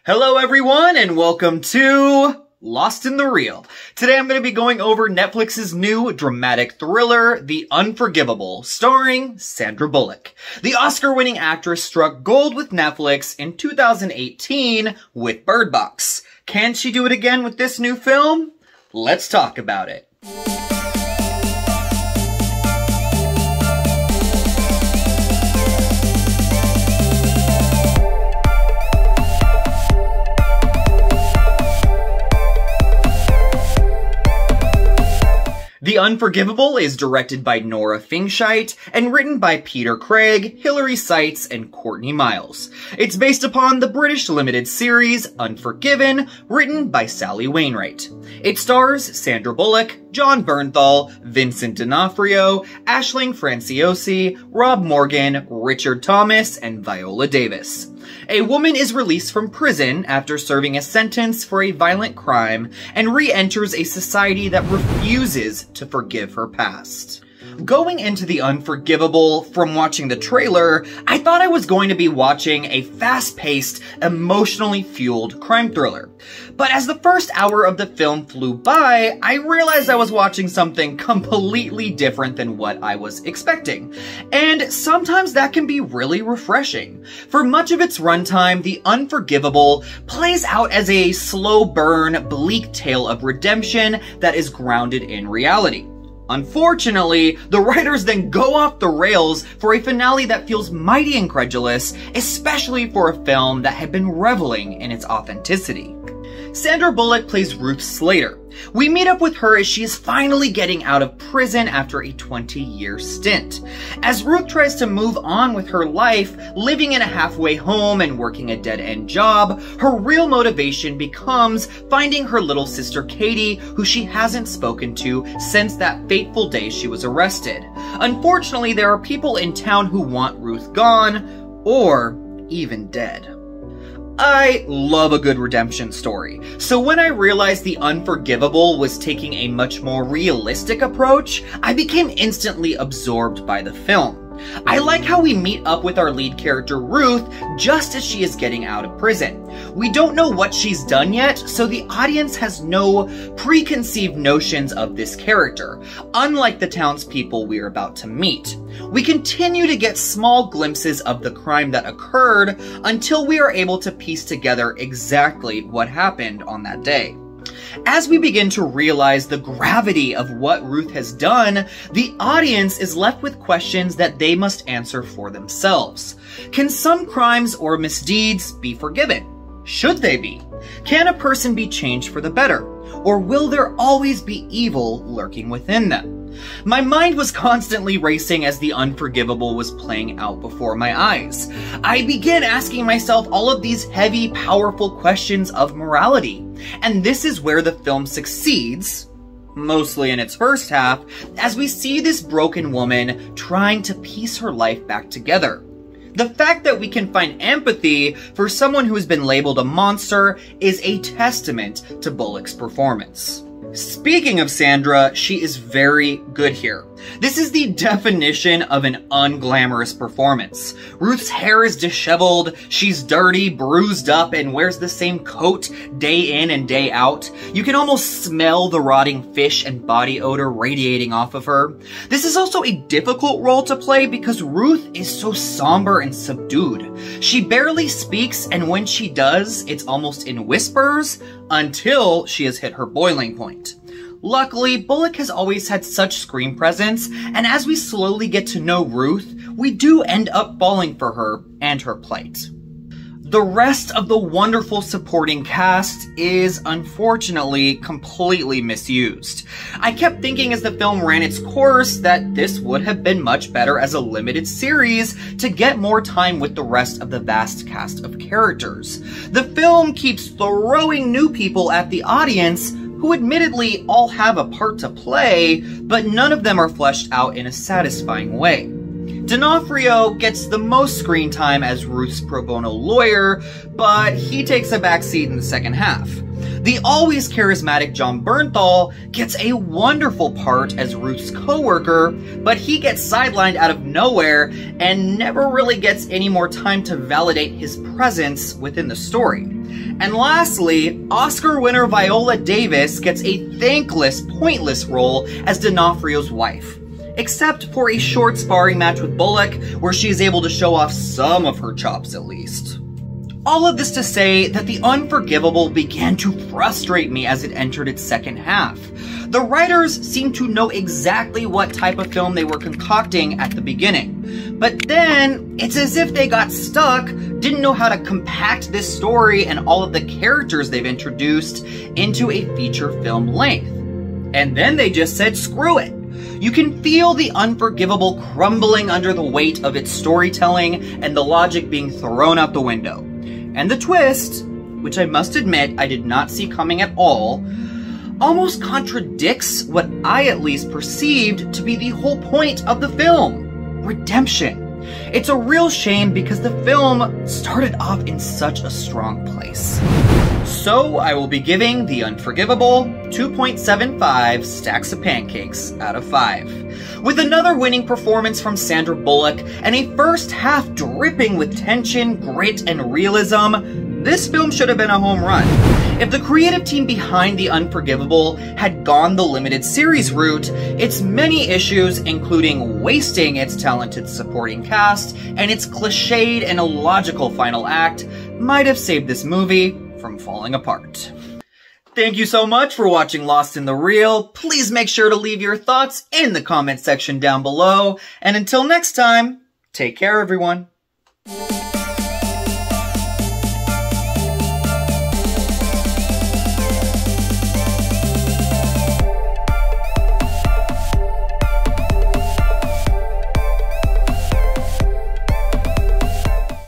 Hello everyone and welcome to Lost in the Reel. Today I'm going to be going over Netflix's new dramatic thriller, The Unforgivable, starring Sandra Bullock. The Oscar-winning actress struck gold with Netflix in 2018 with Bird Box. Can she do it again with this new film? Let's talk about it. The Unforgivable is directed by Nora Fingscheidt and written by Peter Craig, Hilary Seitz, and Courtney Miles. It's based upon the British limited series Unforgiven, written by Sally Wainwright. It stars Sandra Bullock, John Bernthal, Vincent D'Onofrio, Aisling Franciosi, Rob Morgan, Richard Thomas, and Viola Davis. A woman is released from prison after serving a sentence for a violent crime and re-enters a society that refuses to forgive her past. Going into The Unforgivable, from watching the trailer, I thought I was going to be watching a fast-paced, emotionally fueled crime thriller. But as the first hour of the film flew by, I realized I was watching something completely different than what I was expecting. And sometimes that can be really refreshing. For much of its runtime, The Unforgivable plays out as a slow burn, bleak tale of redemption that is grounded in reality. Unfortunately, the writers then go off the rails for a finale that feels mighty incredulous, especially for a film that had been reveling in its authenticity. Sandra Bullock plays Ruth Slater. We meet up with her as she is finally getting out of prison after a 20-year stint. As Ruth tries to move on with her life, living in a halfway home and working a dead-end job, her real motivation becomes finding her little sister Katie, who she hasn't spoken to since that fateful day she was arrested. Unfortunately, there are people in town who want Ruth gone, or even dead. I love a good redemption story, so when I realized The Unforgivable was taking a much more realistic approach, I became instantly absorbed by the film. I like how we meet up with our lead character Ruth just as she is getting out of prison. We don't know what she's done yet, so the audience has no preconceived notions of this character, unlike the townspeople we're about to meet. We continue to get small glimpses of the crime that occurred until we are able to piece together exactly what happened on that day. As we begin to realize the gravity of what Ruth has done, the audience is left with questions that they must answer for themselves. Can some crimes or misdeeds be forgiven? Should they be? Can a person be changed for the better? Or will there always be evil lurking within them? My mind was constantly racing as The Unforgivable was playing out before my eyes. I began asking myself all of these heavy, powerful questions of morality. And this is where the film succeeds, mostly in its first half, as we see this broken woman trying to piece her life back together. The fact that we can find empathy for someone who has been labeled a monster is a testament to Bullock's performance. Speaking of Sandra, she is very good here. This is the definition of an unglamorous performance. Ruth's hair is disheveled, she's dirty, bruised up, and wears the same coat day in and day out. You can almost smell the rotting fish and body odor radiating off of her. This is also a difficult role to play because Ruth is so somber and subdued. She barely speaks, and when she does, it's almost in whispers until she has hit her boiling point. Luckily, Bullock has always had such screen presence, and as we slowly get to know Ruth, we do end up falling for her and her plight. The rest of the wonderful supporting cast is, unfortunately, completely misused. I kept thinking as the film ran its course that this would have been much better as a limited series to get more time with the rest of the vast cast of characters. The film keeps throwing new people at the audience who admittedly all have a part to play, but none of them are fleshed out in a satisfying way. D'Onofrio gets the most screen time as Ruth's pro bono lawyer, but he takes a backseat in the second half. The always charismatic John Bernthal gets a wonderful part as Ruth's co-worker, but he gets sidelined out of nowhere and never really gets any more time to validate his presence within the story. And lastly, Oscar winner Viola Davis gets a thankless, pointless role as D'Onofrio's wife. Except for a short sparring match with Bullock, where she is able to show off some of her chops at least. All of this to say that The Unforgivable began to frustrate me as it entered its second half. The writers seemed to know exactly what type of film they were concocting at the beginning. But then, it's as if they got stuck, didn't know how to compact this story and all of the characters they've introduced into a feature film length. And then they just said, screw it. You can feel The Unforgivable crumbling under the weight of its storytelling and the logic being thrown out the window. And the twist, which I must admit I did not see coming at all, almost contradicts what I at least perceived to be the whole point of the film: redemption. It's a real shame because the film started off in such a strong place. So I will be giving The Unforgivable 2.75 stacks of pancakes out of 5. With another winning performance from Sandra Bullock and a first half dripping with tension, grit, and realism, this film should have been a home run. If the creative team behind The Unforgivable had gone the limited series route, its many issues, including wasting its talented supporting cast and its cliched and illogical final act, might have saved this movie from falling apart. Thank you so much for watching Lost in the Reel. Please make sure to leave your thoughts in the comment section down below. And until next time, take care everyone.